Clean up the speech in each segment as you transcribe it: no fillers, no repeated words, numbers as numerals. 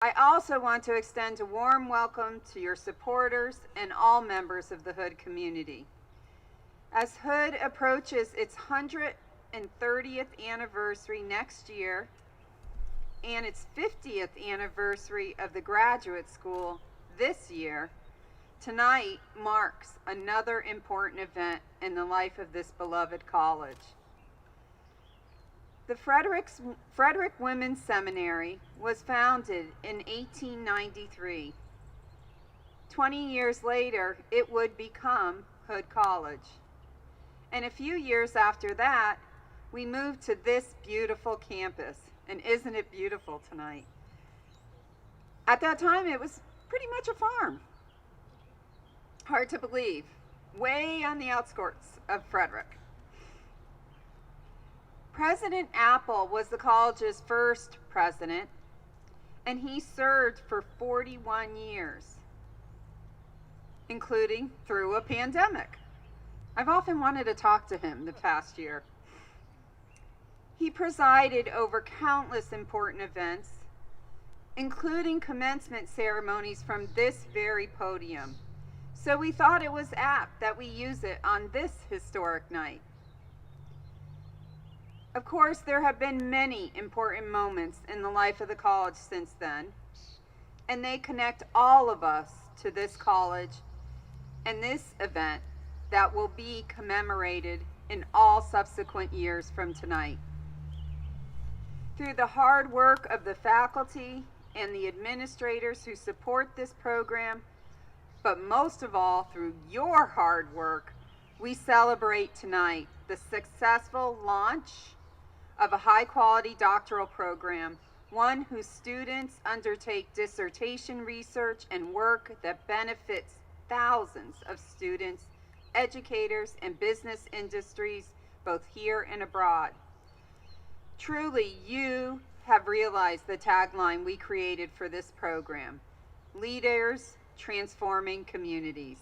I also want to extend a warm welcome to your supporters and all members of the Hood community. As Hood approaches its 130th anniversary next year and its 50th anniversary of the graduate school this year, tonight marks another important event in the life of this beloved college. The Frederick Women's Seminary was founded in 1893. 20 years later, it would become Hood College. And a few years after that, we moved to this beautiful campus. And isn't it beautiful tonight? At that time, it was pretty much a farm. Hard to believe. Way on the outskirts of Frederick. President Apple was the college's first president, and he served for 41 years, including through a pandemic. I've often wanted to talk to him the past year. He presided over countless important events, including commencement ceremonies from this very podium. So we thought it was apt that we use it on this historic night. Of course, there have been many important moments in the life of the college since then, and they connect all of us to this college and this event that will be commemorated in all subsequent years from tonight. Through the hard work of the faculty and the administrators who support this program, but most of all through your hard work, we celebrate tonight the successful launch of a high-quality doctoral program, one whose students undertake dissertation research and work that benefits thousands of students, educators, and business industries, both here and abroad. Truly, you have realized the tagline we created for this program: leaders transforming communities.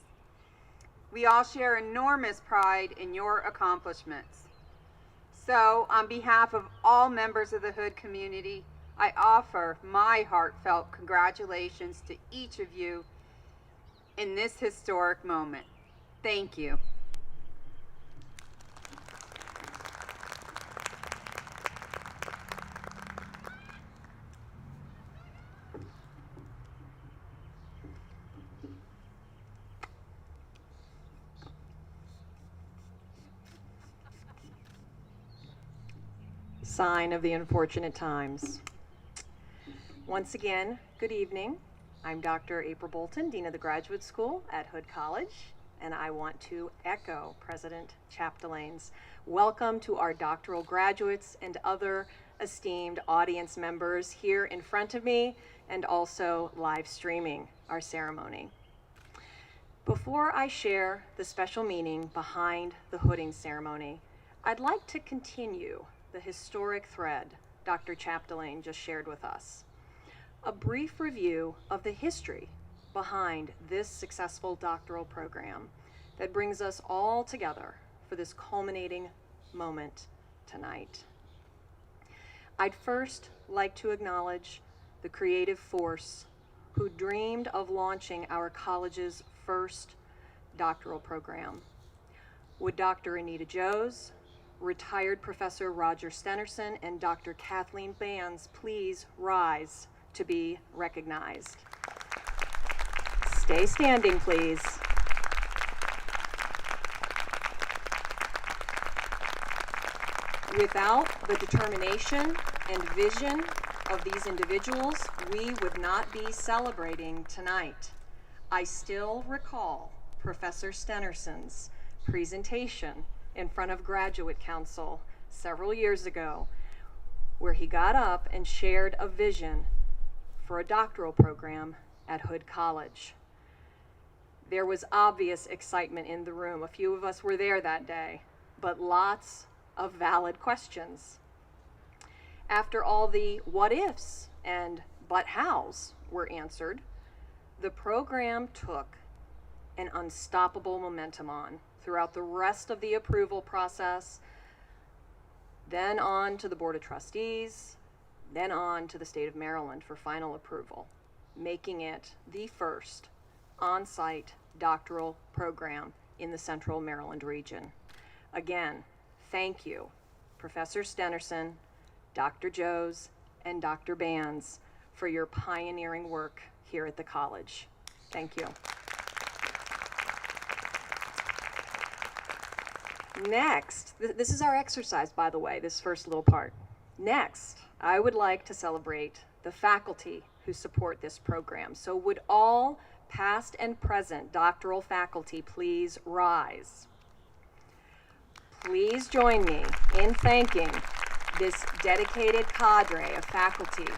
We all share enormous pride in your accomplishments. So, on behalf of all members of the Hood community, I offer my heartfelt congratulations to each of you in this historic moment. Thank you. Sign of the unfortunate times. Once again, good evening. I'm Dr. April Bolton, Dean of the Graduate School at Hood College, and I want to echo President Chapdelain's welcome to our doctoral graduates and other esteemed audience members here in front of me and also live streaming our ceremony. Before I share the special meaning behind the hooding ceremony, I'd like to continue the historic thread Dr. Chapdelain just shared with us. A brief review of the history behind this successful doctoral program that brings us all together for this culminating moment tonight. I'd first like to acknowledge the creative force who dreamed of launching our college's first doctoral program. Would Dr. Anita Joes, retired Professor Roger Stenerson, and Dr. Kathleen Bands please rise to be recognized? Stay standing, please. Without the determination and vision of these individuals, we would not be celebrating tonight. I still recall Professor Stenerson's presentation in front of Graduate Council several years ago, where he got up and shared a vision for a doctoral program at Hood College. There was obvious excitement in the room. A few of us were there that day, but lots of valid questions. After all the what ifs and but hows were answered, the program took an unstoppable momentum on throughout the rest of the approval process, then on to the Board of Trustees, then on to the state of Maryland for final approval, making it the first on-site doctoral program in the Central Maryland region. Again, thank you, Professor Stenerson, Dr. Joes, and Dr. Bands, for your pioneering work here at the college. Thank you. Next, this is our exercise, by the way, this first little part. Next, I would like to celebrate the faculty who support this program. So would all past and present doctoral faculty please rise? Please join me in thanking this dedicated cadre of faculty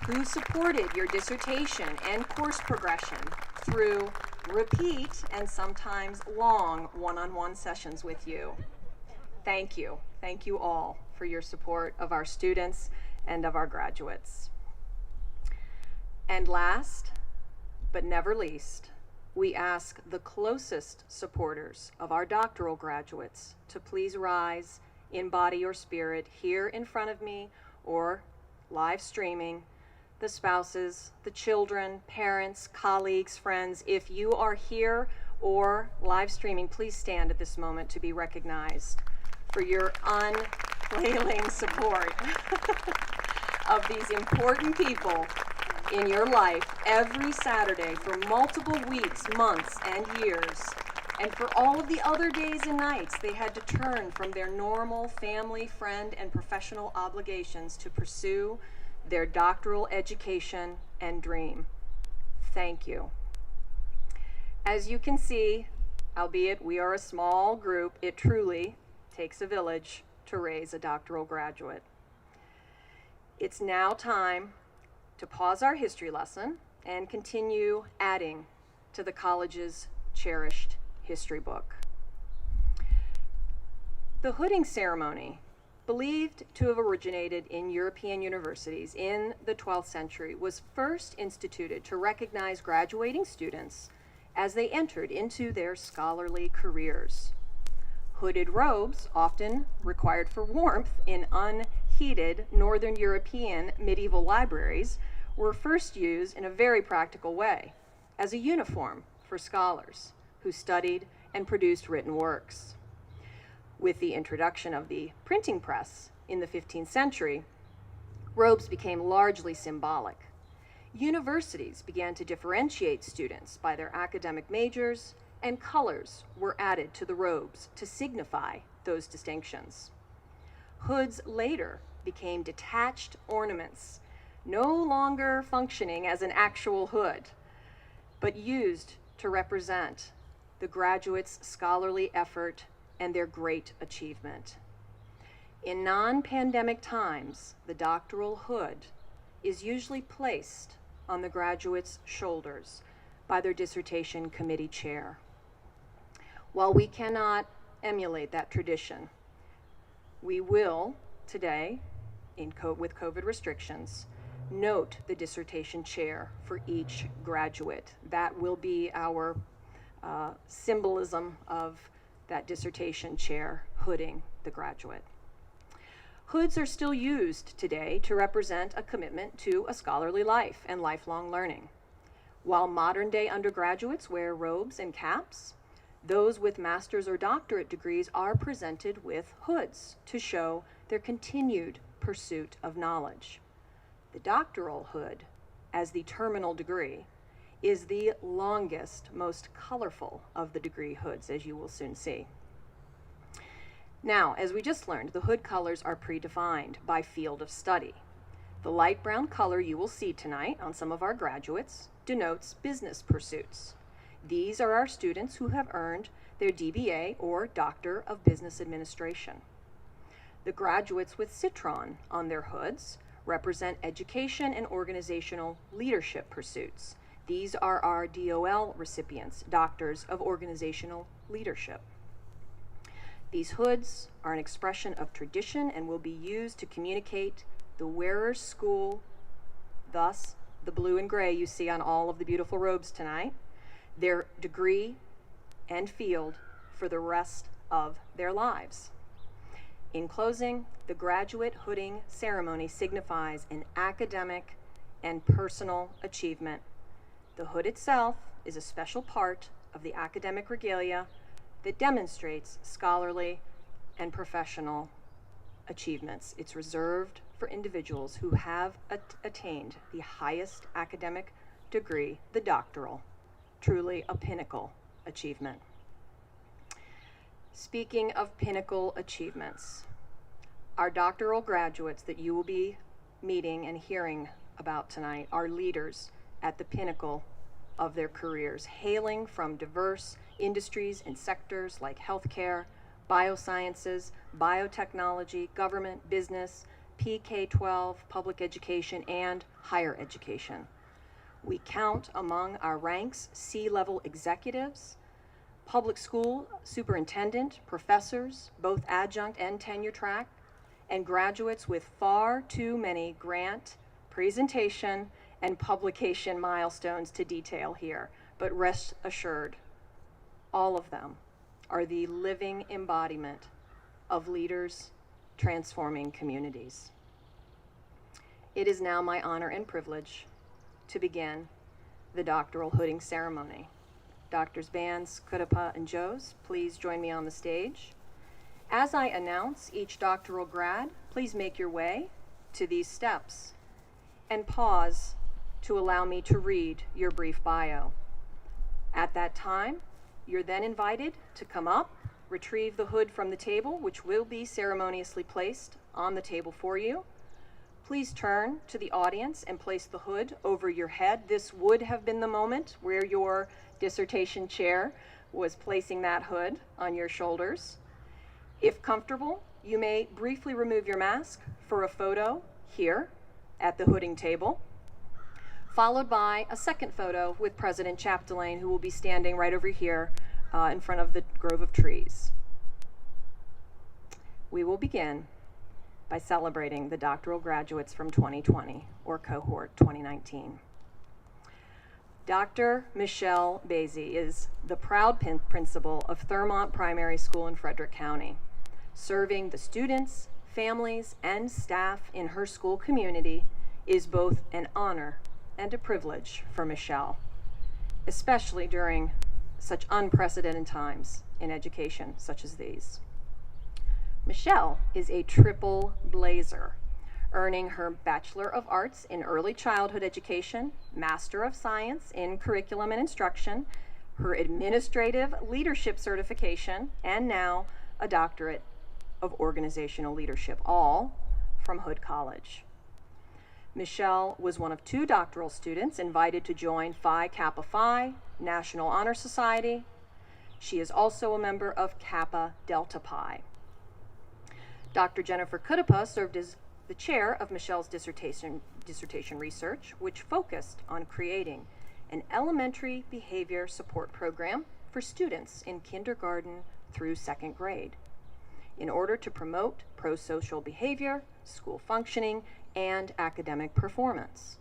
who supported your dissertation and course progression through repeat and sometimes long one-on-one sessions with you. Thank you. Thank you all for your support of our students and of our graduates. And last, but never least, we ask the closest supporters of our doctoral graduates to please rise in body or spirit here in front of me or live streaming. The spouses, the children, parents, colleagues, friends, if you are here or live streaming, please stand at this moment to be recognized for your unfailing support of these important people in your life every Saturday for multiple weeks, months, and years. And for all of the other days and nights they had to turn from their normal family, friend, and professional obligations to pursue their doctoral education and dream. Thank you. As you can see, albeit we are a small group, it truly takes a village to raise a doctoral graduate. It's now time to pause our history lesson and continue adding to the college's cherished history book. The hooding ceremony, believed to have originated in European universities in the 12th century, was first instituted to recognize graduating students as they entered into their scholarly careers. Hooded robes, often required for warmth in unheated Northern European medieval libraries, were first used in a very practical way as a uniform for scholars who studied and produced written works. With the introduction of the printing press in the 15th century, robes became largely symbolic. Universities began to differentiate students by their academic majors, and colors were added to the robes to signify those distinctions. Hoods later became detached ornaments, no longer functioning as an actual hood, but used to represent the graduates' scholarly effort and their great achievement. In non-pandemic times, the doctoral hood is usually placed on the graduates' shoulders by their dissertation committee chair. While we cannot emulate that tradition, we will today, with COVID restrictions, note the dissertation chair for each graduate. That will be our symbolism of that dissertation chair hooding the graduate. Hoods are still used today to represent a commitment to a scholarly life and lifelong learning. While modern day undergraduates wear robes and caps, those with master's or doctorate degrees are presented with hoods to show their continued pursuit of knowledge. The doctoral hood, as the terminal degree, is the longest, most colorful of the degree hoods, as you will soon see. Now, as we just learned, the hood colors are predefined by field of study. The light brown color you will see tonight on some of our graduates denotes business pursuits. These are our students who have earned their DBA or Doctor of Business Administration. The graduates with citron on their hoods represent education and organizational leadership pursuits. These are our DOL recipients, Doctors of Organizational Leadership. These hoods are an expression of tradition and will be used to communicate the wearer's school, thus the blue and gray you see on all of the beautiful robes tonight, their degree and field for the rest of their lives. In closing, the graduate hooding ceremony signifies an academic and personal achievement. The hood itself is a special part of the academic regalia that demonstrates scholarly and professional achievements. It's reserved for individuals who have attained the highest academic degree, the doctoral, truly a pinnacle achievement. Speaking of pinnacle achievements, our doctoral graduates that you will be meeting and hearing about tonight are leaders at the pinnacle of their careers, hailing from diverse industries and sectors like healthcare, biosciences, biotechnology, government, business, PK-12, public education, and higher education. We count among our ranks C-level executives, public school superintendent, professors, both adjunct and tenure track, and graduates with far too many grant, presentation, and publication milestones to detail here. But rest assured, all of them are the living embodiment of leaders transforming communities. It is now my honor and privilege to begin the doctoral hooding ceremony. Doctors Bands, Kudapa, and Joes, please join me on the stage. As I announce each doctoral grad, please make your way to these steps and pause to allow me to read your brief bio. At that time, you're then invited to come up, retrieve the hood from the table, which will be ceremoniously placed on the table for you. Please turn to the audience and place the hood over your head. This would have been the moment where your dissertation chair was placing that hood on your shoulders. If comfortable, you may briefly remove your mask for a photo here at the hooding table, followed by a second photo with President Chapdelaine, who will be standing right over here in front of the grove of trees. We will begin by celebrating the doctoral graduates from 2020, or cohort 2019. Dr. Michelle Basie is the proud principal of Thurmont Primary School in Frederick County. Serving the students, families, and staff in her school community is both an honor and a privilege for Michelle, especially during such unprecedented times in education such as these. Michelle is a triple blazer, earning her Bachelor of Arts in Early Childhood Education, Master of Science in Curriculum and Instruction, her Administrative Leadership Certification, and now a Doctorate of Organizational Leadership, all from Hood College. Michelle was one of 2 doctoral students invited to join Phi Kappa Phi, National Honor Society. She is also a member of Kappa Delta Pi. Dr. Jennifer Kudapa served as the chair of Michelle's dissertation research, which focused on creating an elementary behavior support program for students in kindergarten through 2nd grade in order to promote pro-social behavior, school functioning, and academic performance.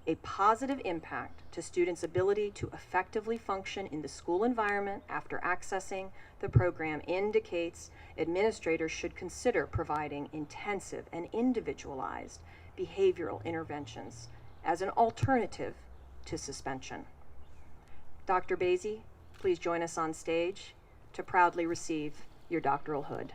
A positive impact to students' ability to effectively function in the school environment after accessing the program indicates administrators should consider providing intensive and individualized behavioral interventions as an alternative to suspension. Dr. Basie, please join us on stage to proudly receive your doctoral hood.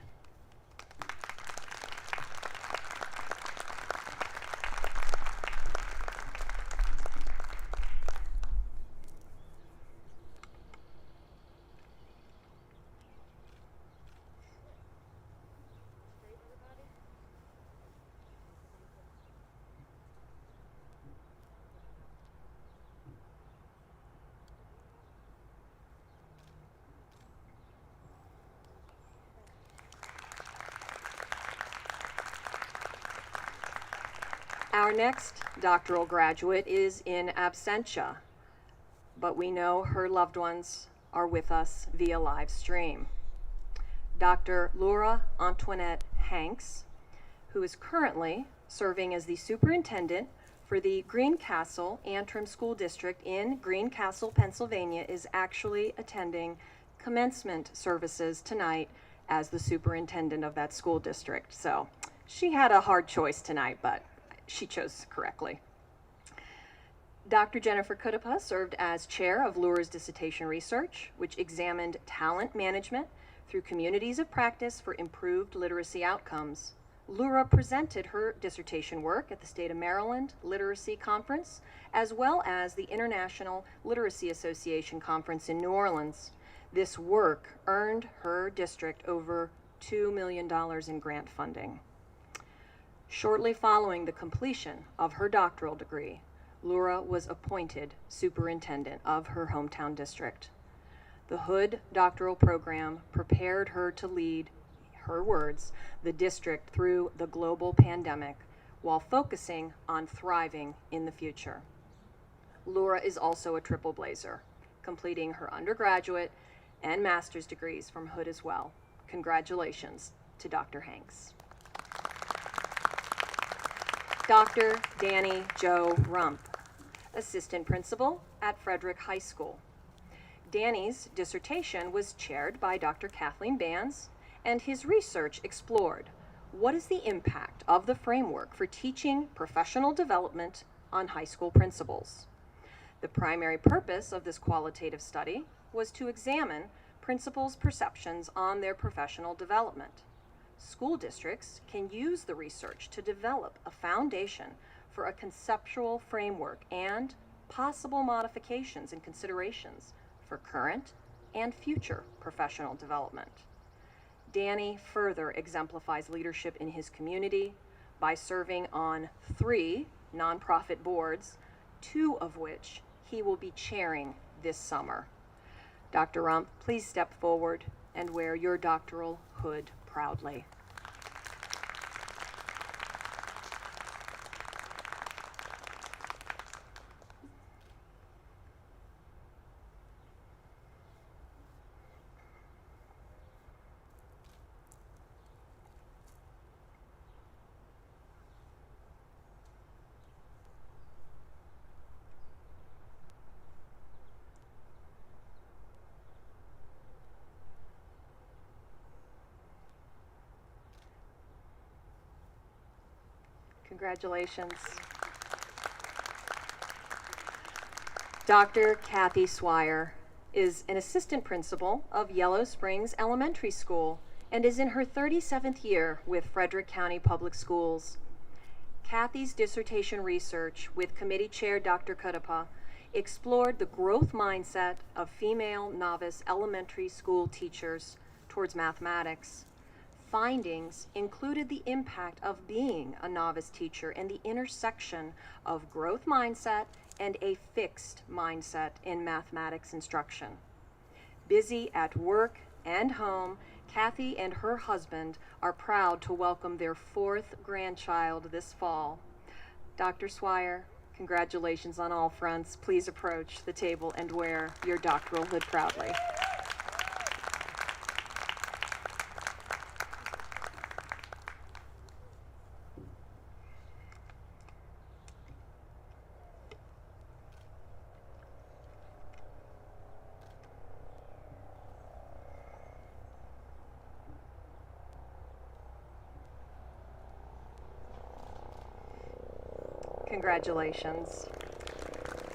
Our next doctoral graduate is in absentia, but we know her loved ones are with us via live stream. Dr. Laura Antoinette Hanks, who is currently serving as the superintendent for the Greencastle Antrim School District in Greencastle, Pennsylvania, is actually attending commencement services tonight as the superintendent of that school district. So she had a hard choice tonight, but she chose correctly. Dr. Jennifer Kudapa served as chair of Lura's dissertation research, which examined talent management through communities of practice for improved literacy outcomes. Lura presented her dissertation work at the State of Maryland Literacy Conference, as well as the International Literacy Association Conference in New Orleans. This work earned her district over $2 million in grant funding. Shortly following the completion of her doctoral degree, Lura was appointed superintendent of her hometown district. The Hood doctoral program prepared her to lead, her words, the district through the global pandemic while focusing on thriving in the future. Lura is also a triple blazer, completing her undergraduate and master's degrees from Hood as well. Congratulations to Dr. Hanks. Dr. Danny Jo Rump, assistant principal at Frederick High School. Danny's dissertation was chaired by Dr. Kathleen Bands, and his research explored what is the impact of the framework for teaching professional development on high school principals. The primary purpose of this qualitative study was to examine principals' perceptions on their professional development. School districts can use the research to develop a foundation for a conceptual framework and possible modifications and considerations for current and future professional development. Danny further exemplifies leadership in his community by serving on 3 nonprofit boards, 2 of which he will be chairing this summer. Dr. Rump, please step forward and wear your doctoral hood proudly. Congratulations. Dr. Kathy Swire is an assistant principal of Yellow Springs Elementary School and is in her 37th year with Frederick County Public Schools. Kathy's dissertation research with committee chair Dr. Kudapa explored the growth mindset of female novice elementary school teachers towards mathematics. Findings included the impact of being a novice teacher and the intersection of growth mindset and a fixed mindset in mathematics instruction. Busy at work and home, Kathy and her husband are proud to welcome their 4th grandchild this fall. Dr. Swire, congratulations on all fronts. Please approach the table and wear your doctoral hood proudly. Congratulations.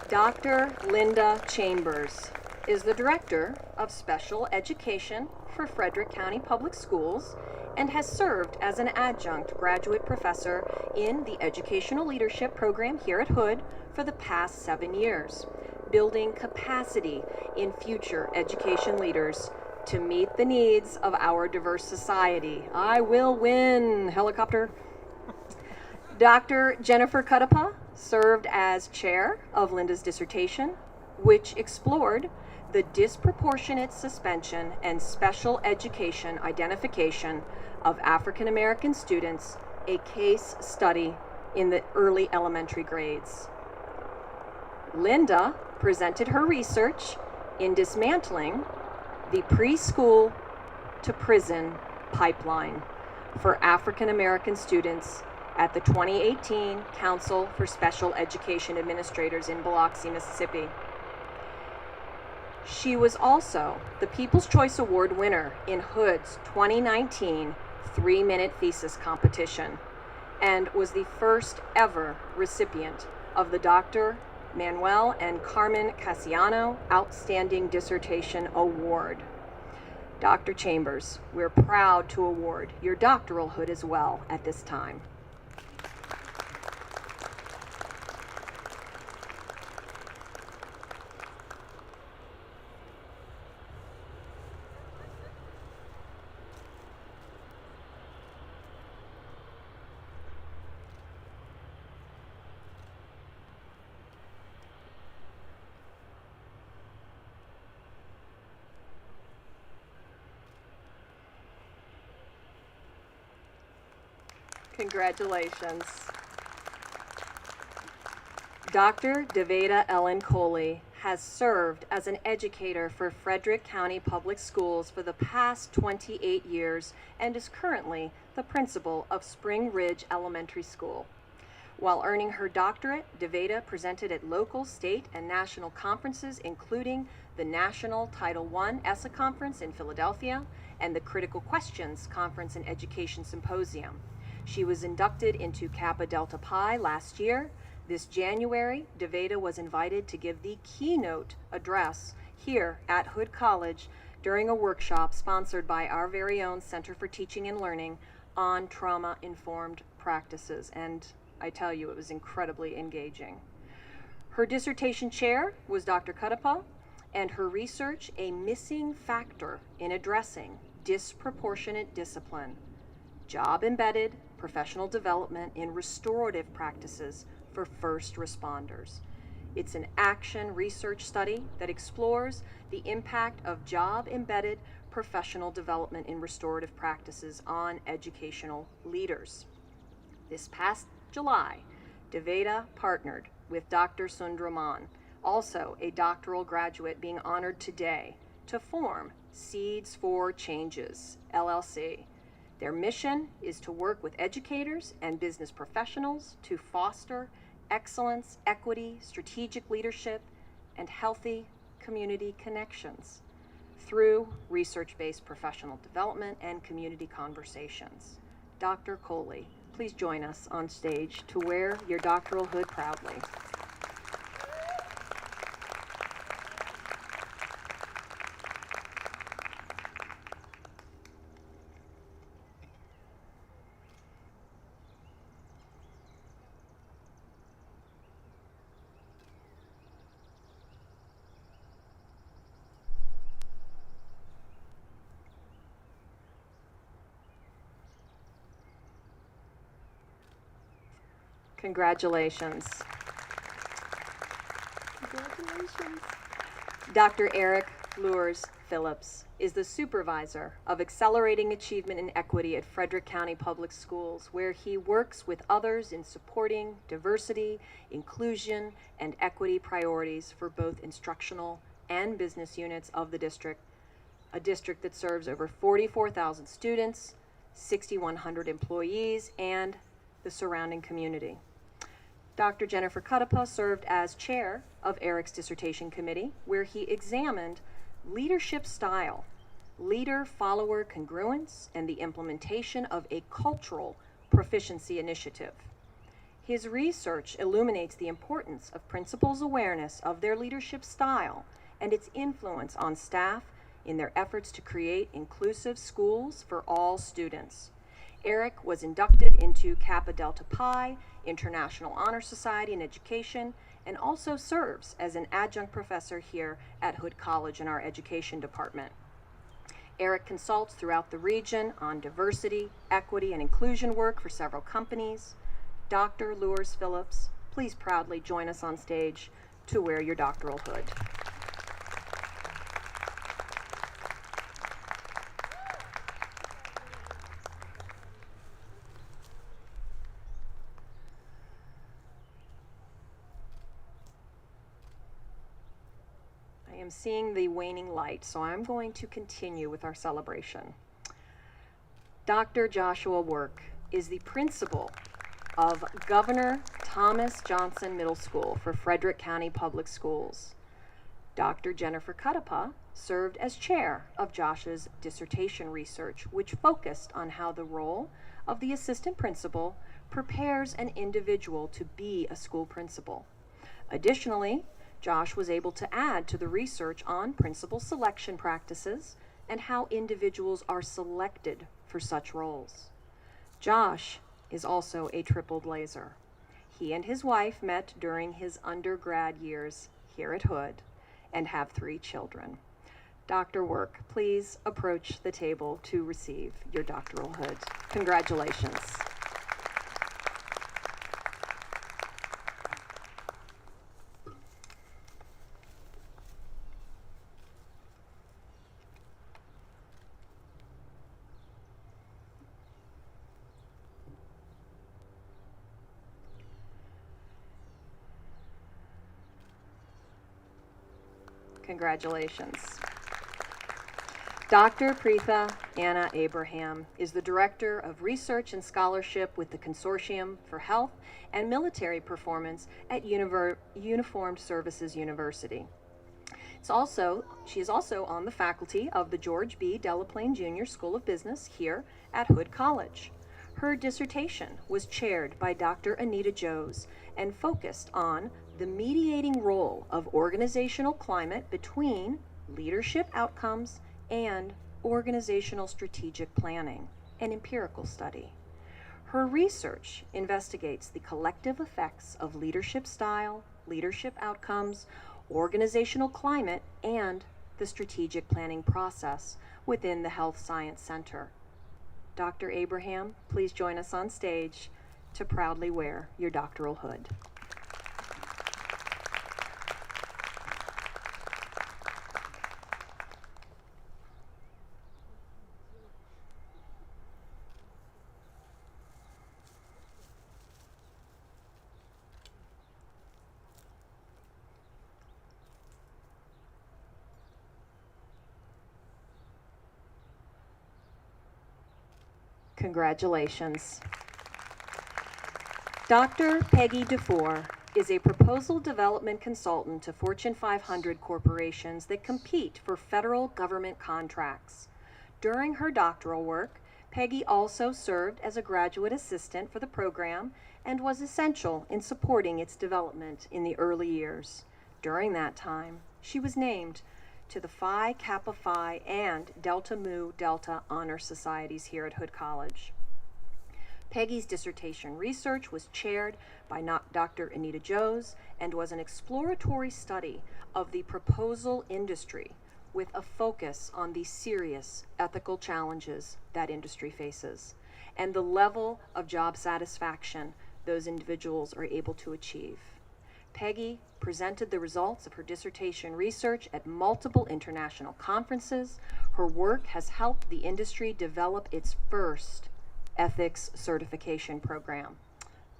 Dr. Linda Chambers is the Director of Special Education for Frederick County Public Schools and has served as an adjunct graduate professor in the Educational Leadership Program here at Hood for the past 7 years, building capacity in future education leaders to meet the needs of our diverse society. I will win, helicopter. Dr. Jennifer Kudapa served as chair of Linda's dissertation, which explored the disproportionate suspension and special education identification of African American students, a case study in the early elementary grades. Linda presented her research in dismantling the preschool to prison pipeline for African American students at the 2018 Council for Special Education Administrators in Biloxi, Mississippi. She was also the People's Choice Award winner in Hood's 2019 3-minute thesis competition and was the first ever recipient of the Dr. Manuel and Carmen Casiano Outstanding Dissertation Award. Dr. Chambers, we're proud to award your doctoral hood as well at this time. Congratulations. Dr. Deveda Ellen Coley has served as an educator for Frederick County Public Schools for the past 28 years and is currently the principal of Spring Ridge Elementary School. While earning her doctorate, Deveda presented at local, state, and national conferences, including the National Title I ESSA Conference in Philadelphia and the Critical Questions Conference and Education Symposium. She was inducted into Kappa Delta Pi last year. This January, Deveda was invited to give the keynote address here at Hood College during a workshop sponsored by our very own Center for Teaching and Learning on trauma-informed practices. And I tell you, it was incredibly engaging. Her dissertation chair was Dr. Cuttapa, and her research, a missing factor in addressing disproportionate discipline, job-embedded professional development in restorative practices for first responders. It's an action research study that explores the impact of job-embedded professional development in restorative practices on educational leaders. This past July, Deveda partnered with Dr. Sundraman, also a doctoral graduate being honored today, to form Seeds for Changes, LLC. Their mission is to work with educators and business professionals to foster excellence, equity, strategic leadership, and healthy community connections through research-based professional development and community conversations. Dr. Coley, please join us on stage to wear your doctoral hood proudly. Congratulations. Congratulations. Dr. Eric Lures Phillips is the supervisor of Accelerating Achievement in Equity at Frederick County Public Schools, where he works with others in supporting diversity, inclusion, and equity priorities for both instructional and business units of the district, a district that serves over 44,000 students, 6,100 employees, and the surrounding community. Dr. Jennifer Cuttapa served as chair of Eric's dissertation committee, where he examined leadership style, leader-follower congruence, and the implementation of a cultural proficiency initiative. His research illuminates the importance of principals' awareness of their leadership style and its influence on staff in their efforts to create inclusive schools for all students. Eric was inducted into Kappa Delta Pi International Honor Society in Education and also serves as an adjunct professor here at Hood College in our education department. Eric consults throughout the region on diversity, equity, and inclusion work for several companies. Dr. Lures Phillips, please proudly join us on stage to wear your doctoral hood. I am seeing the waning light, so I'm going to continue with our celebration. Dr. Joshua Work is the principal of Governor Thomas Johnson Middle School for Frederick County Public Schools. Dr. Jennifer Cuttapa served as chair of Josh's dissertation research, which focused on how the role of the assistant principal prepares an individual to be a school principal. Additionally, Josh was able to add to the research on principal selection practices and how individuals are selected for such roles. Josh is also a triple blazer. He and his wife met during his undergrad years here at Hood and have 3 children. Dr. Work, please approach the table to receive your doctoral hood. Congratulations. Congratulations. Dr. Preetha Anna Abraham is the Director of Research and Scholarship with the Consortium for Health and Military Performance at Uniformed Services University. She is also on the faculty of the George B. Delaplane Jr. School of Business here at Hood College. Her dissertation was chaired by Dr. Anita Joes and focused on the mediating role of organizational climate between leadership outcomes and organizational strategic planning, an empirical study. Her research investigates the collective effects of leadership style, leadership outcomes, organizational climate, and the strategic planning process within the Health Science Center. Dr. Abraham, please join us on stage to proudly wear your doctoral hood. Congratulations. Dr. Peggy DeFore is a proposal development consultant to Fortune 500 corporations that compete for federal government contracts. During her doctoral work, Peggy also served as a graduate assistant for the program and was essential in supporting its development in the early years. During that time, she was named to the Phi Kappa Phi and Delta Mu Delta Honor Societies here at Hood College. Peggy's dissertation research was chaired by Dr. Anita Joes and was an exploratory study of the proposal industry with a focus on the serious ethical challenges that industry faces and the level of job satisfaction those individuals are able to achieve. Peggy presented the results of her dissertation research at multiple international conferences. Her work has helped the industry develop its first ethics certification program.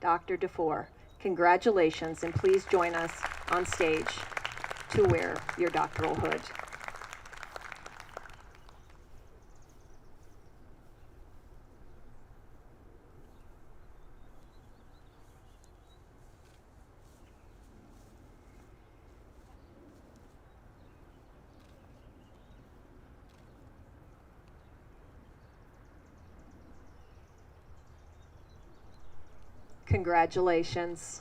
Dr. DeFore, congratulations, and please join us on stage to wear your doctoral hood. Congratulations.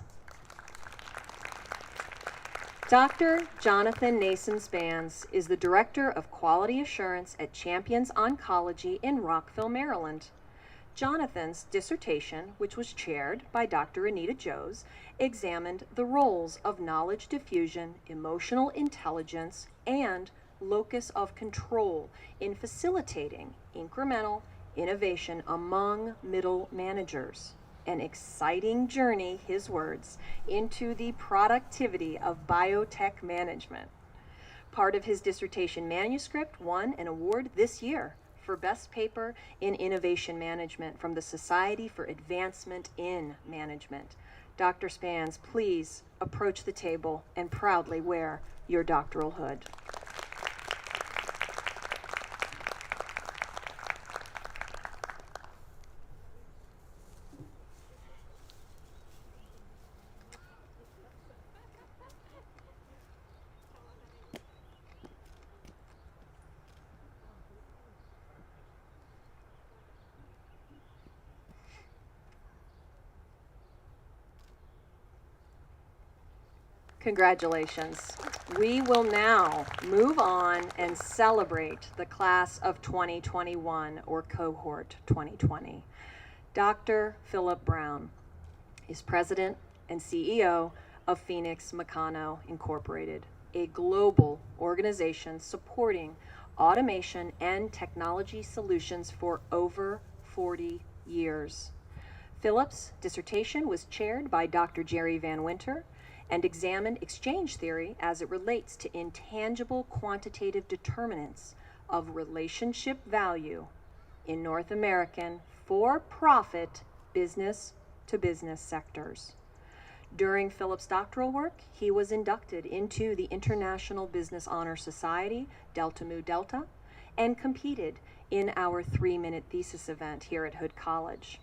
Dr. Jonathan Nason-Spans is the Director of Quality Assurance at Champions Oncology in Rockville, Maryland. Jonathan's dissertation, which was chaired by Dr. Anita Joes, examined the roles of knowledge diffusion, emotional intelligence, and locus of control in facilitating incremental innovation among middle managers. An exciting journey, his words, into the productivity of biotech management. Part of his dissertation manuscript won an award this year for Best Paper in Innovation Management from the Society for Advancement in Management. Dr. Spans, please approach the table and proudly wear your doctoral hood. Congratulations. We will now move on and celebrate the class of 2021 or cohort 2020. Dr. Philip Brown is president and CEO of Phoenix Meccano Incorporated, a global organization supporting automation and technology solutions for over 40 years. Philip's dissertation was chaired by Dr. Jerry Van Winter and examined exchange theory as it relates to intangible quantitative determinants of relationship value in North American for-profit business-to-business sectors. During Philip's doctoral work, he was inducted into the International Business Honor Society, Delta Mu Delta, and competed in our 3-minute thesis event here at Hood College.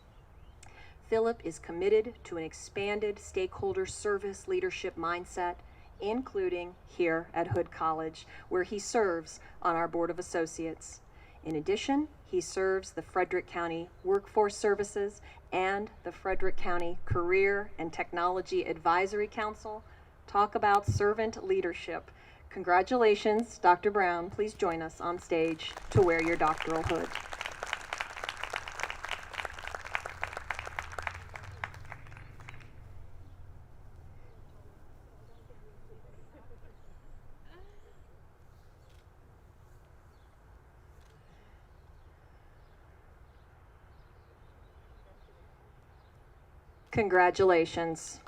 Philip is committed to an expanded stakeholder service leadership mindset, including here at Hood College, where he serves on our Board of Associates. In addition, he serves the Frederick County Workforce Services and the Frederick County Career and Technology Advisory Council. Talk about servant leadership. Congratulations, Dr. Brown. Please join us on stage to wear your doctoral hood. Congratulations.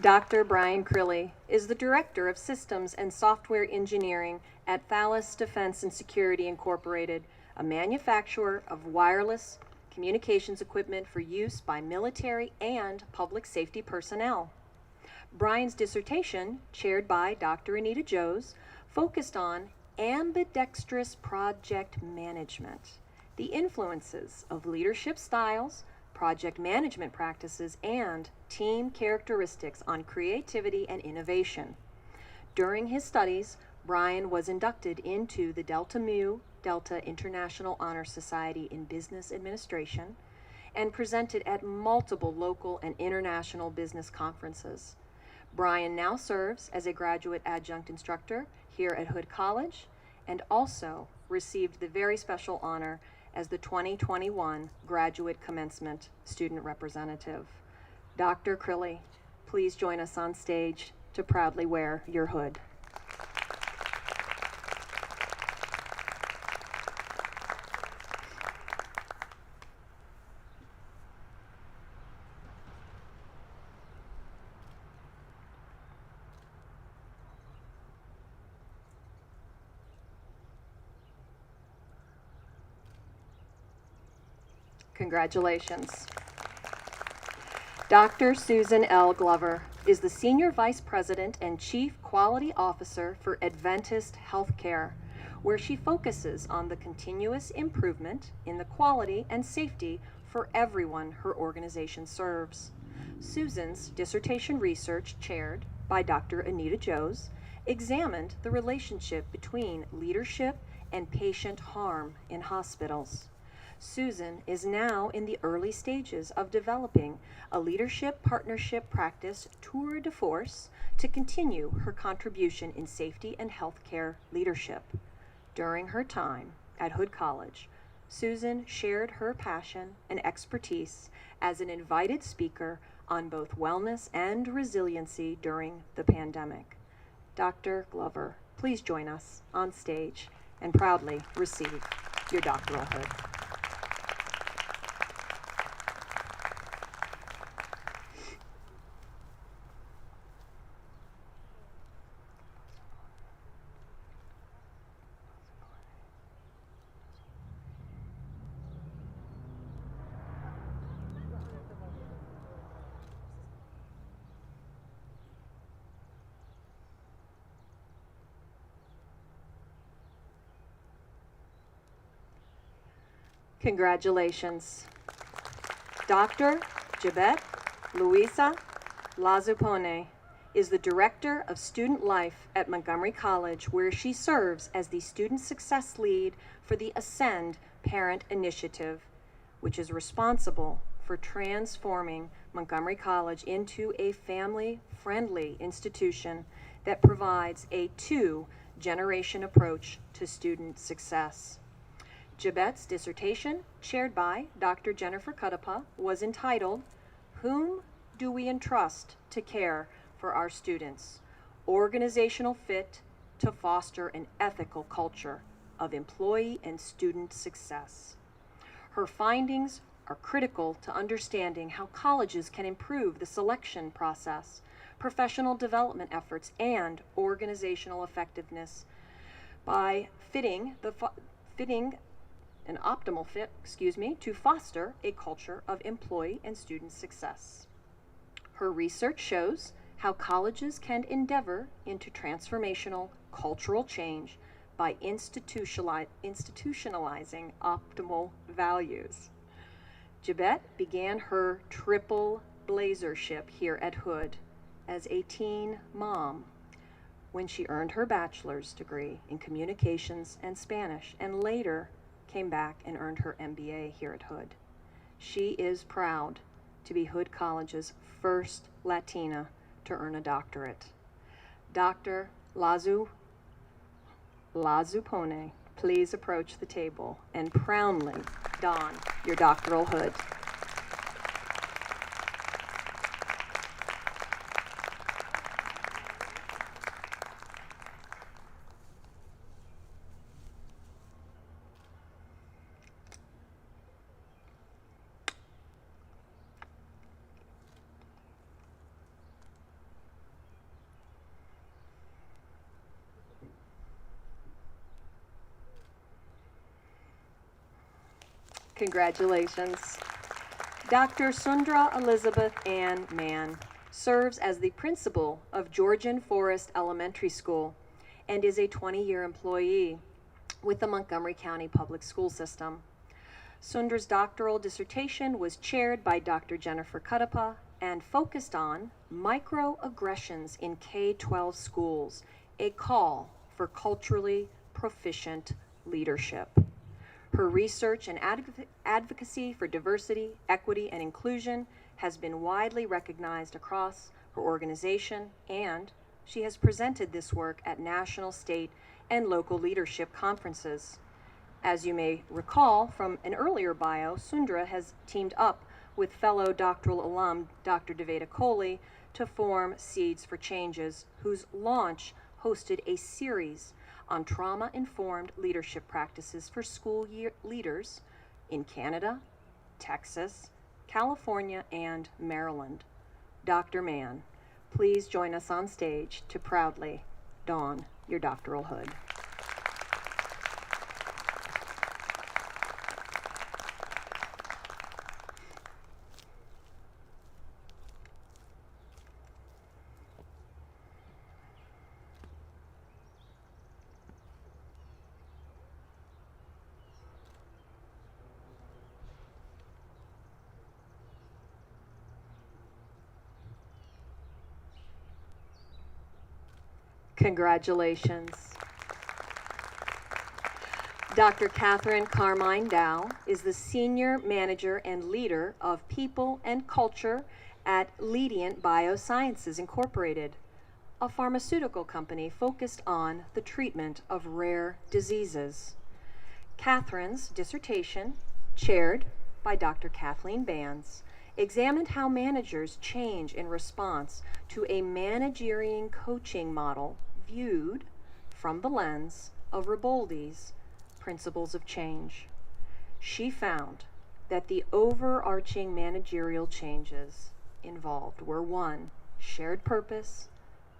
Dr. Brian Crilly is the Director of Systems and Software Engineering at Thales Defense and Security Incorporated, a manufacturer of wireless communications equipment for use by military and public safety personnel. Brian's dissertation, chaired by Dr. Anita Joes, focused on ambidextrous project management, the influences of leadership styles, project management practices, and team characteristics on creativity and innovation. During his studies, Brian was inducted into the Delta Mu Delta International Honor Society in Business Administration and presented at multiple local and international business conferences. Brian now serves as a graduate adjunct instructor here at Hood College and also received the very special honor as the 2021 Graduate Commencement Student Representative. Dr. Crilly, please join us on stage to proudly wear your hood. Congratulations. Dr. Susan L. Glover is the Senior Vice President and Chief Quality Officer for Adventist Healthcare, where she focuses on the continuous improvement in the quality and safety for everyone her organization serves. Susan's dissertation research, chaired by Dr. Anita Joes, examined the relationship between leadership and patient harm in hospitals. Susan is now in the early stages of developing a leadership partnership practice tour de force to continue her contribution in safety and healthcare leadership. During her time at Hood College, Susan shared her passion and expertise as an invited speaker on both wellness and resiliency during the pandemic. Dr. Glover, please join us on stage and proudly receive your doctoral hood. Congratulations. Dr. Jabet Luisa Lazupone is the Director of Student Life at Montgomery College, where she serves as the Student Success Lead for the Ascend Parent Initiative, which is responsible for transforming Montgomery College into a family-friendly institution that provides a two-generation approach to student success. Jabette's dissertation, chaired by Dr. Jennifer Cuttapa, was entitled, "Whom Do We Entrust to Care for Our Students? Organizational Fit to Foster an Ethical Culture of Employee and Student Success." Her findings are critical to understanding how colleges can improve the selection process, professional development efforts, and organizational effectiveness by fitting an optimal fit, to foster a culture of employee and student success. Her research shows how colleges can endeavor into transformational cultural change by institutionalizing optimal values. Jabette began her triple blazership here at Hood as a teen mom when she earned her bachelor's degree in communications and Spanish, and later came back and earned her MBA here at Hood. She is proud to be Hood College's first Latina to earn a doctorate. Dr. Lazupone, please approach the table and proudly don your doctoral hood. Congratulations. Dr. Sundra Elizabeth Ann Mann serves as the principal of Georgian Forest Elementary School and is a 20-year employee with the Montgomery County Public School System. Sundra's doctoral dissertation was chaired by Dr. Jennifer Cuttapa and focused on microaggressions in K-12 schools, a call for culturally proficient leadership. Her research and advocacy for diversity, equity, and inclusion has been widely recognized across her organization, and she has presented this work at national, state, and local leadership conferences. As you may recall from an earlier bio, Sundra has teamed up with fellow doctoral alum Dr. Deveda Kohli to form Seeds for Changes, whose launch hosted a series on trauma-informed leadership practices for school leaders in Canada, Texas, California, and Maryland. Dr. Mann, please join us on stage to proudly don your doctoral hood. Congratulations. Dr. Catherine Carmine Dow is the Senior Manager and Leader of People and Culture at Leadient Biosciences Incorporated, a pharmaceutical company focused on the treatment of rare diseases. Catherine's dissertation, chaired by Dr. Kathleen Bands, examined how managers change in response to a managerial coaching model viewed from the lens of Riboldi's principles of change. She found that the overarching managerial changes involved were 1, shared purpose,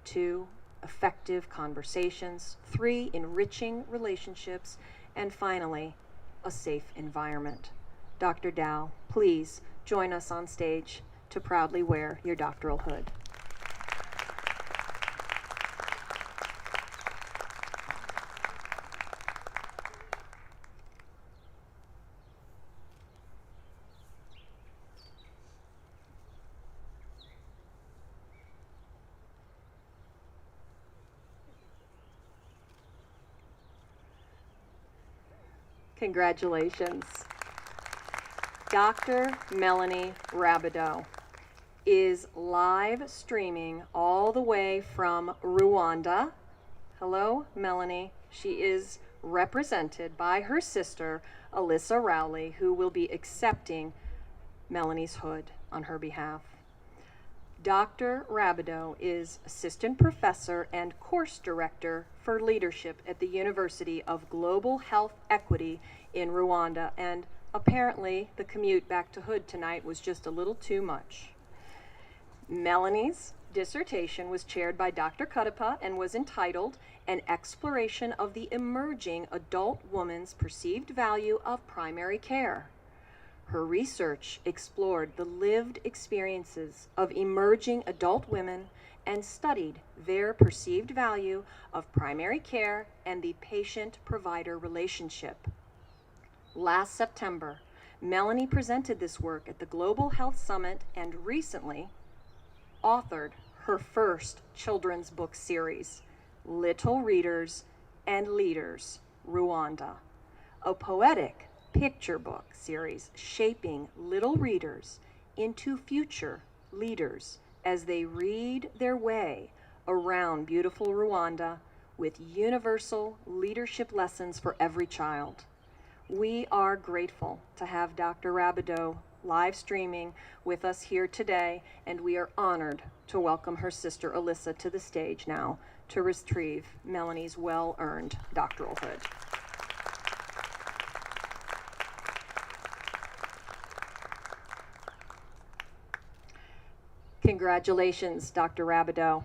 2, effective conversations, 3, enriching relationships, and finally, a safe environment. Dr. Dow, please join us on stage to proudly wear your doctoral hood. Congratulations. Dr. Melanie Rabideau is live streaming all the way from Rwanda. Hello, Melanie. She is represented by her sister, Alyssa Rowley, who will be accepting Melanie's hood on her behalf. Dr. Rabideau is Assistant Professor and Course Director for Leadership at the University of Global Health Equity in Rwanda, and apparently the commute back to Hood tonight was just a little too much. Melanie's dissertation was chaired by Dr. Kadapa and was entitled An Exploration of the Emerging Adult Woman's Perceived Value of Primary Care. Her research explored the lived experiences of emerging adult women and studied their perceived value of primary care and the patient-provider relationship. Last September, Melanie presented this work at the Global Health Summit and recently authored her first children's book series, Little Readers and Leaders, Rwanda, a poetic picture book series shaping little readers into future leaders as they read their way around beautiful Rwanda with universal leadership lessons for every child. We are grateful to have Dr. Rabideau live streaming with us here today, and we are honored to welcome her sister Alyssa to the stage now to retrieve Melanie's well-earned doctoral hood. Congratulations, Dr. Rabideau.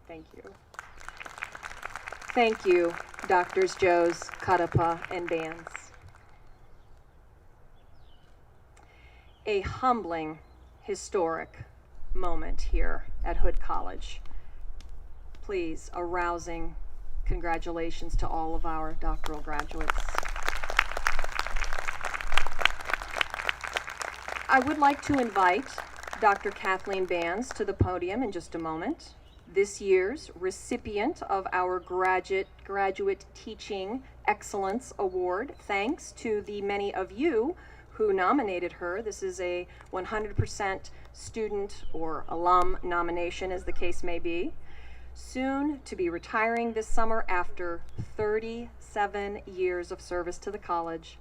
Thank you. Thank you, Drs. Joes, Kadapa, and Bands. A humbling, historic moment here at Hood College. Please, a rousing congratulations to all of our doctoral graduates. I would like to invite Dr. Kathleen Bands to the podium in just a moment. This year's recipient of our Graduate Teaching Excellence Award, thanks to the many of you who nominated her. This is a 100% student or alum nomination, as the case may be. Soon to be retiring this summer after 37 years of service to the college,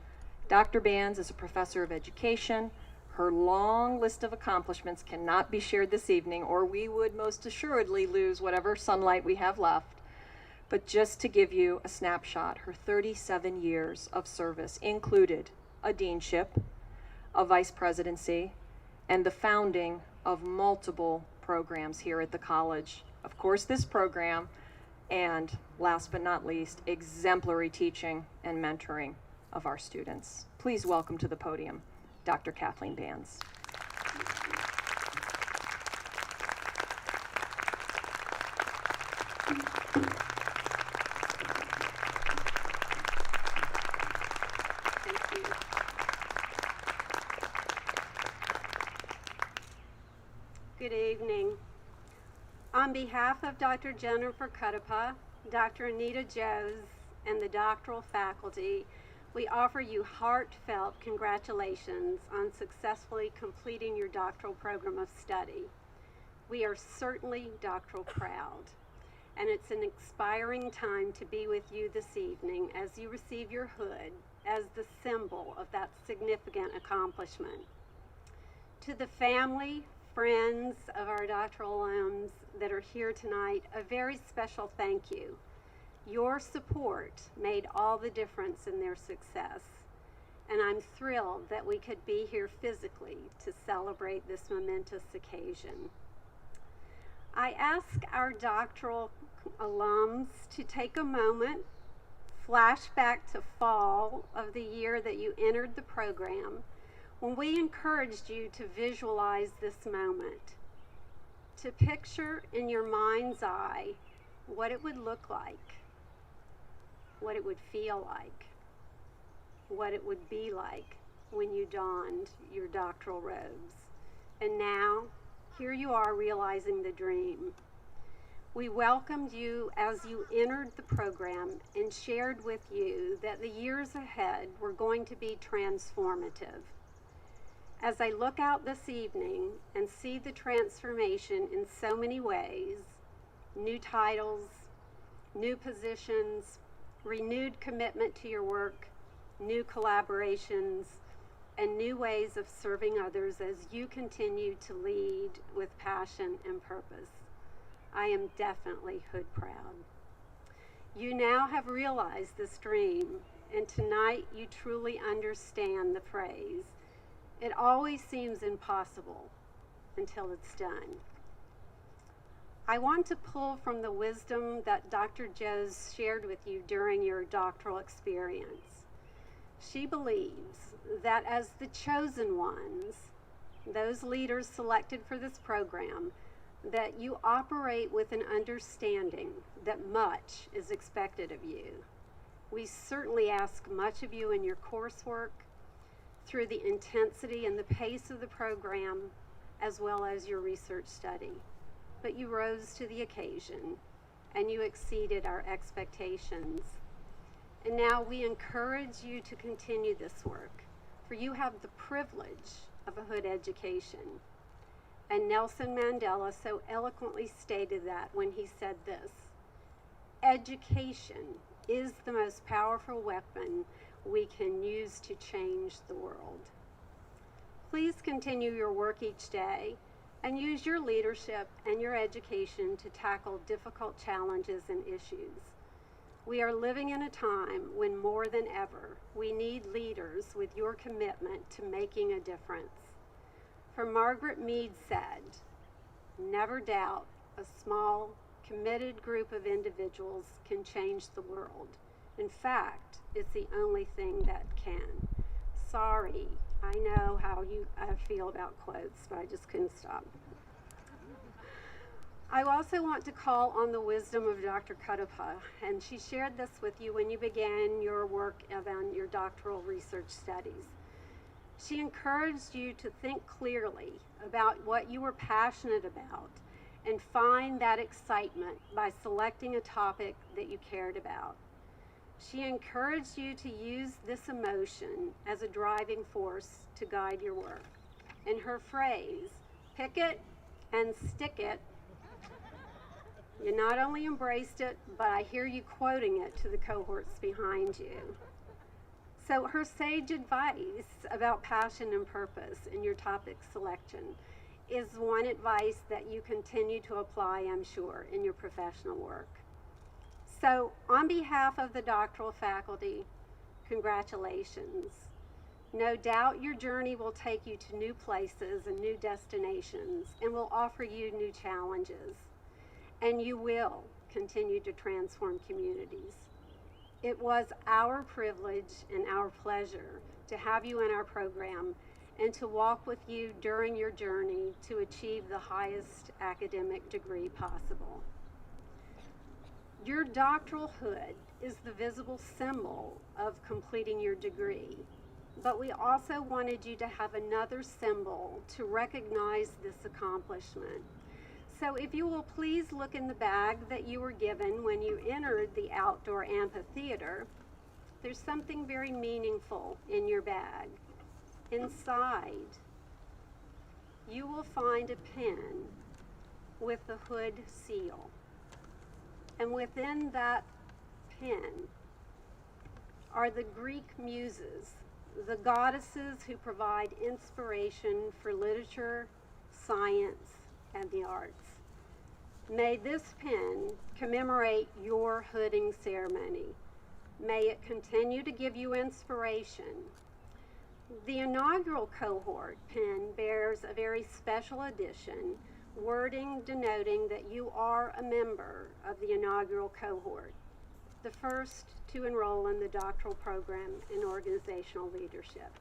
Dr. Bands is a professor of education. Her long list of accomplishments cannot be shared this evening, or we would most assuredly lose whatever sunlight we have left. But just to give you a snapshot, her 37 years of service included a deanship, a vice presidency, and the founding of multiple programs here at the college. Of course, this program, and last but not least, exemplary teaching and mentoring of our students. Please welcome to the podium Dr. Kathleen Bands. Thank you. Good evening. On behalf of Dr. Jennifer Kadapa, Dr. Anita Joes, and the doctoral faculty, we offer you heartfelt congratulations on successfully completing your doctoral program of study. We are certainly doctoral proud, and it's an inspiring time to be with you this evening as you receive your hood as the symbol of that significant accomplishment. To the family, friends of our doctoral alums that are here tonight, a very special thank you. Your support made all the difference in their success, and I'm thrilled that we could be here physically to celebrate this momentous occasion. I ask our doctoral alums to take a moment, flash back to fall of the year that you entered the program, when we encouraged you to visualize this moment, to picture in your mind's eye what it would look like, what it would feel like, what it would be like when you donned your doctoral robes. And now, here you are realizing the dream. We welcomed you as you entered the program and shared with you that the years ahead were going to be transformative. As I look out this evening and see the transformation in so many ways, new titles, new positions, renewed commitment to your work, new collaborations, and new ways of serving others as you continue to lead with passion and purpose, I am definitely Hood proud. You now have realized this dream, and tonight you truly understand the phrase, "It always seems impossible until it's done." I want to pull from the wisdom that Dr. Joes shared with you during your doctoral experience. She believes that as the chosen ones, those leaders selected for this program, that you operate with an understanding that much is expected of you. We certainly ask much of you in your coursework, through the intensity and the pace of the program, as well as your research study. But you rose to the occasion, and you exceeded our expectations. And now we encourage you to continue this work, for you have the privilege of a Hood education. And Nelson Mandela so eloquently stated that when he said this, "Education is the most powerful weapon we can use to change the world." Please continue your work each day and use your leadership and your education to tackle difficult challenges and issues. We are living in a time when more than ever we need leaders with your commitment to making a difference. For Margaret Mead said, "Never doubt a small, committed group of individuals can change the world. In fact, it's the only thing that can." Sorry, I know how I feel about quotes, but I just couldn't stop. I also want to call on the wisdom of Dr. Cuttapa, and she shared this with you when you began your work on your doctoral research studies. She encouraged you to think clearly about what you were passionate about and find that excitement by selecting a topic that you cared about. She encouraged you to use this emotion as a driving force to guide your work. In her phrase, "Pick it and stick it," you not only embraced it, but I hear you quoting it to the cohorts behind you. So her sage advice about passion and purpose in your topic selection is one advice that you continue to apply, I'm sure, in your professional work. So on behalf of the doctoral faculty, congratulations. No doubt your journey will take you to new places and new destinations and will offer you new challenges. And you will continue to transform communities. It was our privilege and our pleasure to have you in our program and to walk with you during your journey to achieve the highest academic degree possible. Your doctoral hood is the visible symbol of completing your degree, but we also wanted you to have another symbol to recognize this accomplishment. So if you will please look in the bag that you were given when you entered the outdoor amphitheater, there's something very meaningful in your bag. Inside, you will find a pin with the Hood seal. And within that pin are the Greek muses, the goddesses who provide inspiration for literature, science, and the arts. May this pin commemorate your hooding ceremony. May it continue to give you inspiration. The inaugural cohort pin bears a very special edition, wording denoting that you are a member of the inaugural cohort, the first to enroll in the doctoral program in organizational leadership.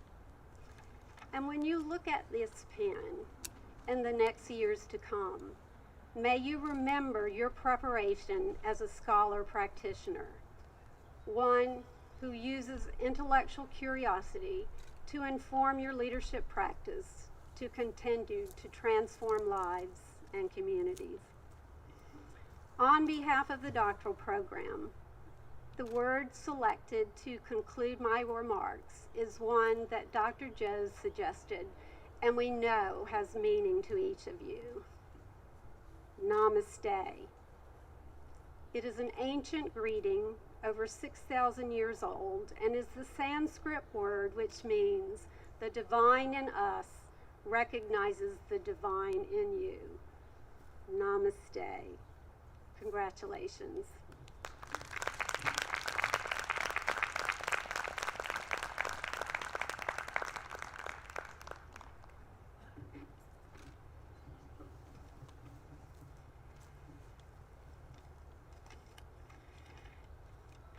And when you look at this pin in the next years to come, may you remember your preparation as a scholar practitioner, one who uses intellectual curiosity to inform your leadership practice to continue to transform lives and communities. On behalf of the doctoral program, the word selected to conclude my remarks is one that Dr. Joes suggested and we know has meaning to each of you. Namaste. It is an ancient greeting over 6,000 years old and is the Sanskrit word which means the divine in us recognizes the divine in you. Namaste. Congratulations.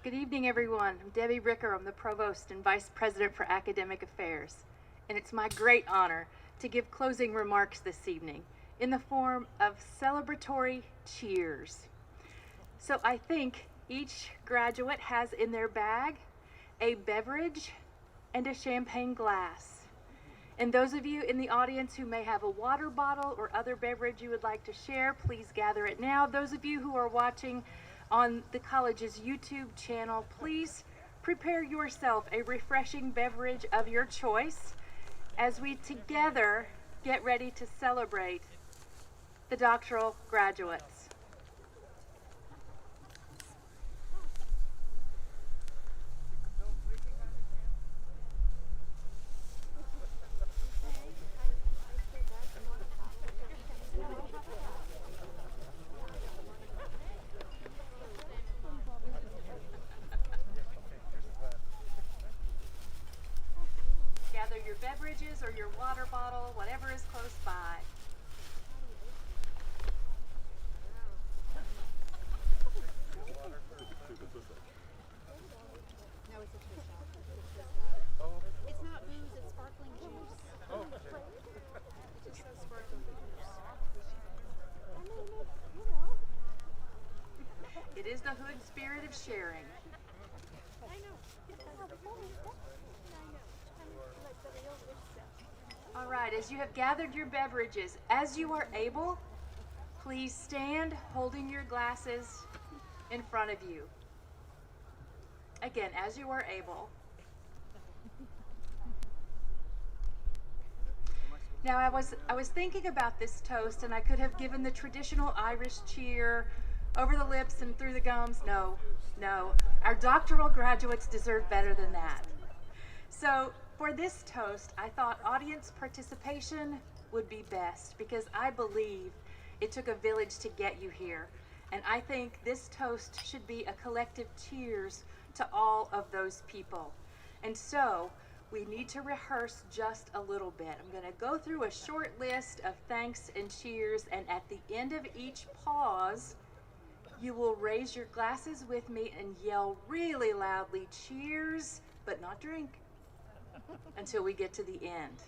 Good evening, everyone. I'm Debbie Ricker. I'm the Provost and Vice President for Academic Affairs. And it's my great honor to give closing remarks this evening in the form of celebratory cheers. So I think each graduate has in their bag a beverage and a champagne glass. And those of you in the audience who may have a water bottle or other beverage you would like to share, please gather it now. Those of you who are watching on the college's YouTube channel, please prepare yourself a refreshing beverage of your choice as we together get ready to celebrate the doctoral graduates. Gather your beverages or your water bottle, whatever is close by. It's not booze, it's sparkling juice. Oh. It just says sparkling juice. It is the Hood spirit of sharing. I know. All right, as you have gathered your beverages, as you are able, please stand holding your glasses in front of you. Again, as you are able. Now, I was thinking about this toast, and I could have given the traditional Irish cheer over the lips and through the gums. No, our doctoral graduates deserve better than that. So for this toast, I thought audience participation would be best because I believe it took a village to get you here. And I think this toast should be a collective cheers to all of those people. And so we need to rehearse just a little bit. I'm going to go through a short list of thanks and cheers, and at the end of each pause, you will raise your glasses with me and yell really loudly, cheers, but not drink, until we get to the end.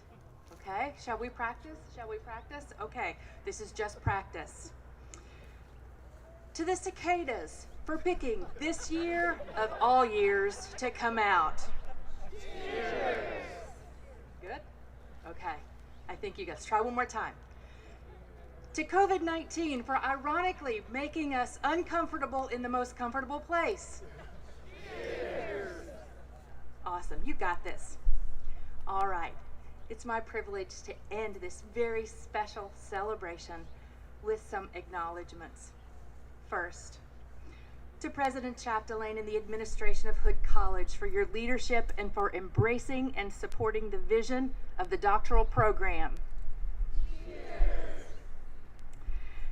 Okay, shall we practice? Okay, this is just practice. To the cicadas for picking this year of all years to come out. Cheers. Good? Okay, I think you guys, try one more time. To COVID-19 for ironically making us uncomfortable in the most comfortable place. Cheers. Awesome, you got this. All right, it's my privilege to end this very special celebration with some acknowledgments. First, to President Chapdelaine and the administration of Hood College for your leadership and for embracing and supporting the vision of the doctoral program. Cheers.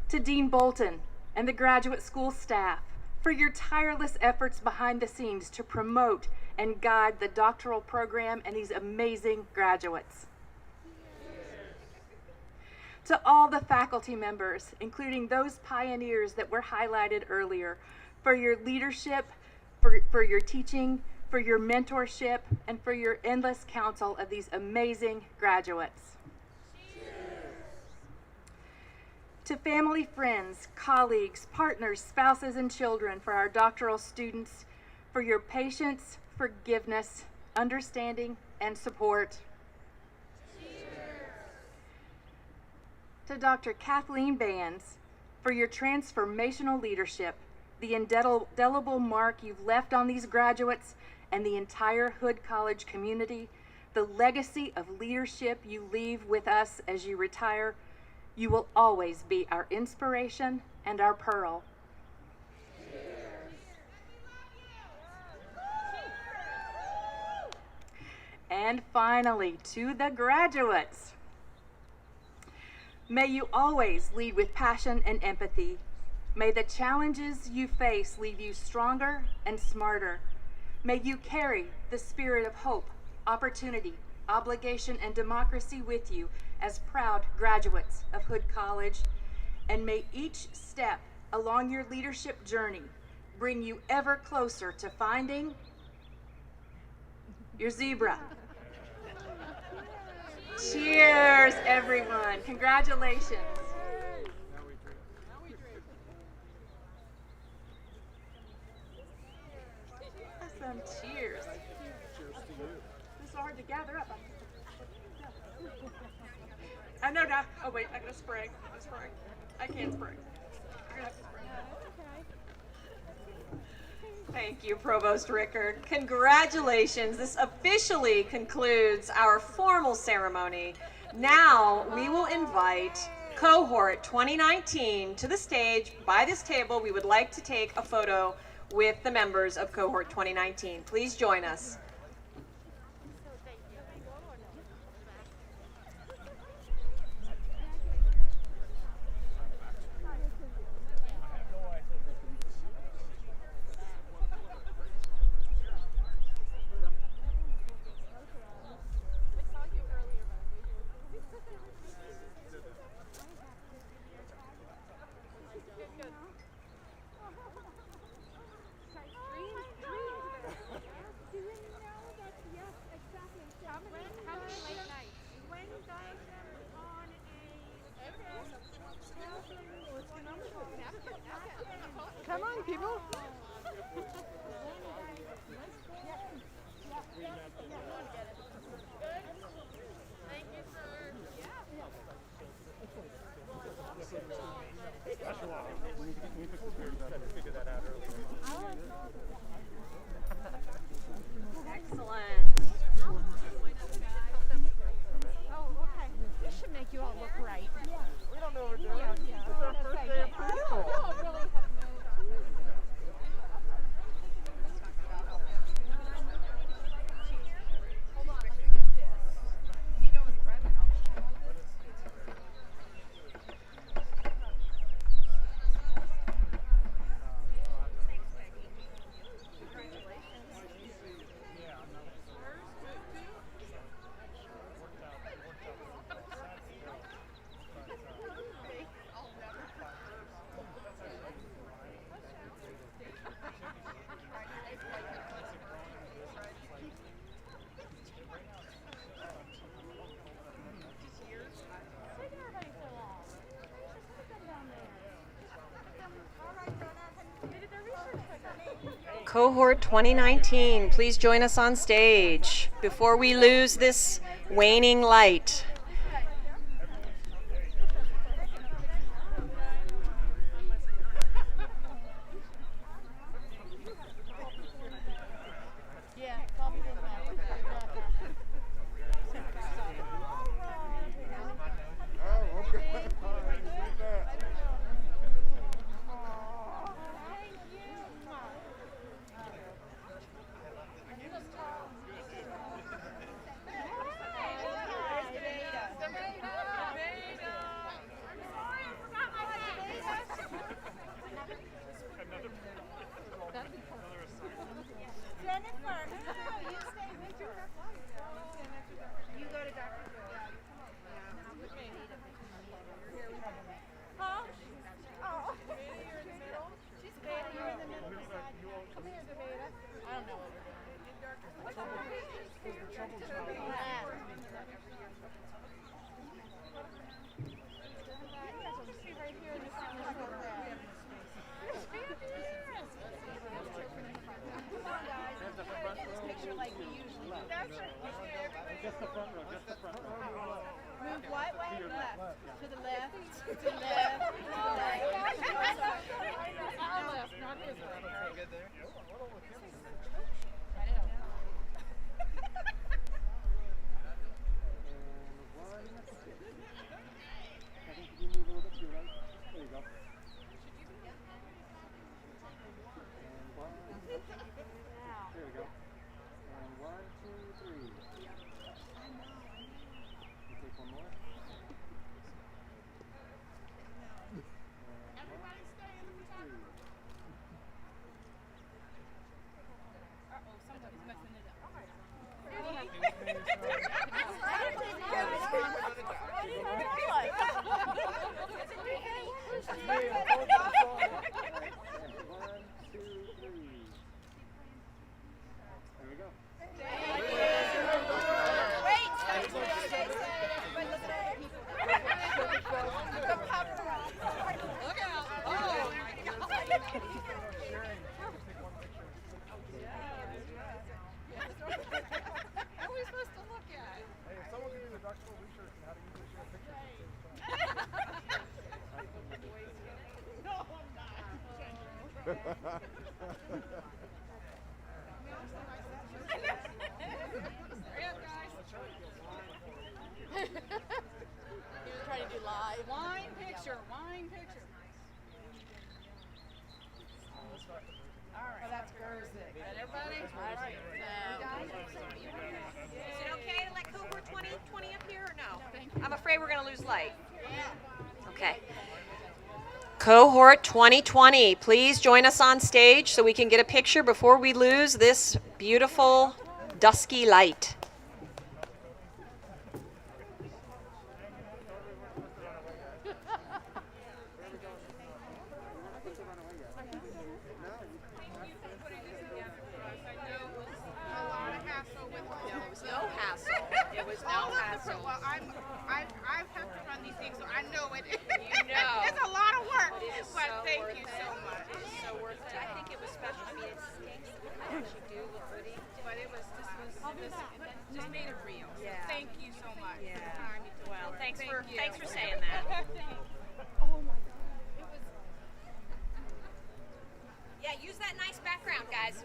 To Dean Bolton and the graduate school staff for your tireless efforts behind the scenes to promote and guide the doctoral program and these amazing graduates. Cheers. To all the faculty members, including those pioneers that were highlighted earlier, for your leadership, for your teaching, for your mentorship, and for your endless counsel of these amazing graduates. Cheers. To family, friends, colleagues, partners, spouses, and children, for our doctoral students, for your patience, forgiveness, understanding, and support. Cheers. To Dr. Kathleen Bands for your transformational leadership, the indelible mark you've left on these graduates and the entire Hood College community, the legacy of leadership you leave with us as you retire. You will always be our inspiration and our pearl. And finally, to the graduates. May you always lead with passion and empathy. May the challenges you face leave you stronger and smarter. May you carry the spirit of hope, opportunity, obligation, and democracy with you as proud graduates of Hood College. And may each step along your leadership journey bring you ever closer to finding your zebra. Cheers, everyone. Congratulations. Awesome. Cheers. Cheers to you. It's so hard to gather up. I know now. Oh, wait. I'm going to spray. I can't spray. You're going to have to spray. Thank you, Provost Rickard. Congratulations. This officially concludes our formal ceremony. Now we will invite cohort 2019 to the stage. By this table, we would like to take a photo with the members of cohort 2019. Please join us. Come on, people. Excellent. Oh, okay. This should make you all look right. Yeah. We don't know what we're doing. It's our first day of school. Cohort 2019, please join us on stage before we lose this waning light. How are we supposed to look at? Hey, if someone gives you the Doctoral research and how to use it, share a picture. No, I'm not. Hurry up, guys. He was trying to do live. Wine picture, wine picture. All right. Oh, that's Gerzik. Everybody? All right. Is it okay to let cohort 20 up here or no? I'm afraid we're going to lose light. Okay. Cohort 2020, please join us on stage so we can get a picture before we lose this beautiful dusky light. I've had to run these things, so I know it. You know. It's a lot of work, But it is but so thank worth you it. so much. It is so worth it. I think it was special. I mean, it stinks that we actually do look pretty. But it was just made it real. So Yeah. thank you so much. Yeah. For the time you took Well, for it. thanks Thank for you. saying that. Oh my God. It was. Yeah, use that nice background, guys.